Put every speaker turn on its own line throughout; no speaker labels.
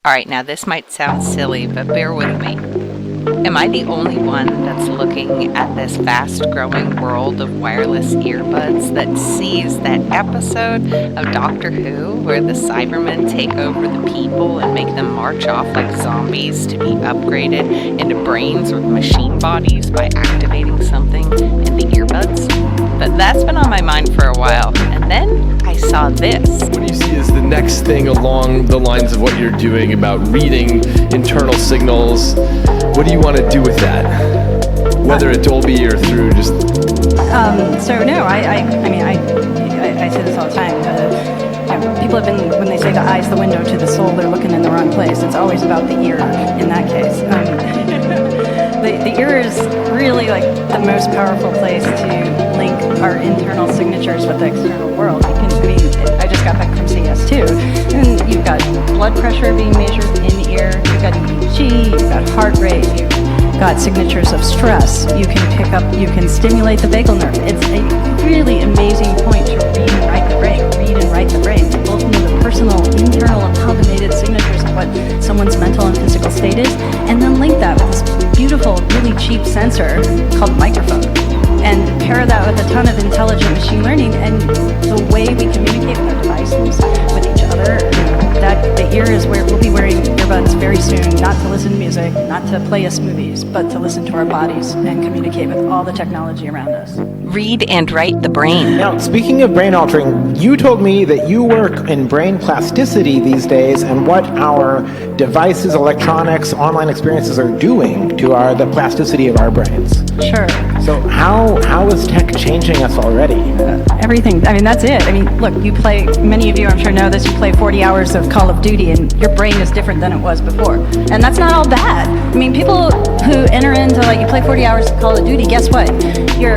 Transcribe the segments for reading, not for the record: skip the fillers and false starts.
Alright, now this might sound silly, but bear with me. Am I the only one that's looking at this fast-growing world of wireless earbuds that sees that episode of Doctor Who where the Cybermen take over the people and make them march off like zombies to be upgraded into brains with machine bodies by activating something in the earbuds? But that's been on my mind for a while, and then I saw this.
What do you see as the next thing along the lines of what you're doing about reading internal signals? What do you want to do with that? Whether at Dolby or through just...
I say this all the time. People have been, when they say the eye's the window to the soul, they're looking in the wrong place. It's always about the ear in that case. The ear is really like the most powerful place to link our internal signatures with the external world. I just got back from CES too, and you've got blood pressure being measured in the ear, you've got EEG, you've got heart rate, you've got signatures of stress, you can stimulate the vagal nerve. It's a really amazing point to read and write the brain. You both know the personal, internal, amalgamated signatures of what someone's mental and physical state is, and then link that with this beautiful, really cheap sensor called a microphone. And pair that with a ton of intelligent machine learning, and the way we communicate with our devices, with each other, that the ear is where we'll be wearing earbuds very soon, not to listen to music, not to play us movies, but to listen to our bodies and communicate with all the technology around us.
Read and write the brain.
Now, speaking of brain altering, you told me that you work in brain plasticity these days and what our devices, electronics, online experiences are doing to the plasticity of our brains.
Sure.
So how is tech changing us already?
Everything. I mean, that's it. I mean, look, many of you I'm sure know this, you play 40 hours of Call of Duty and your brain is different than it was before. And that's not all bad. I mean, people who enter into, you play 40 hours of Call of Duty, guess what? Your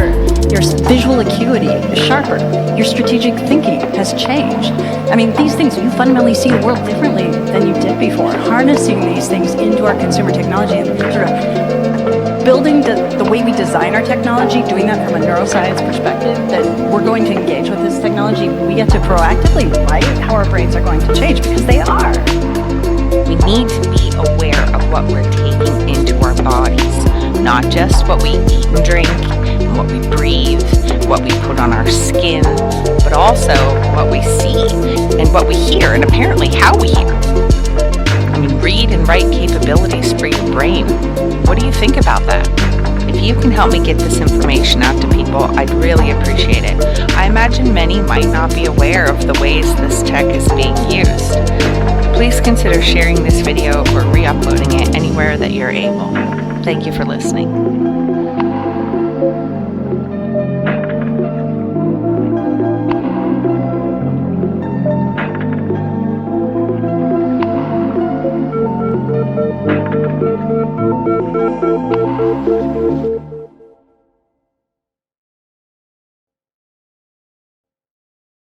visual acuity is sharper. Your strategic thinking has changed. I mean, these things, you fundamentally see the world differently than you did before. Harnessing these things into our consumer technology and sort of building the way we design our technology, doing that from a neuroscience perspective, that we're going to engage with this technology, we get to proactively write how our brains are going to change, because they are.
We need to be aware of what we're taking into our bodies, not just what we eat and drink, and what we breathe, what we put on our skin, but also what we see and what we hear, and apparently how we hear. I mean, read and write capabilities for your brain. What do you think about that? If you can help me get this information out to people, I'd really appreciate it. I imagine many might not be aware of the ways this tech is being used. Please consider sharing this video or re-uploading it anywhere that you're able. Thank you for listening.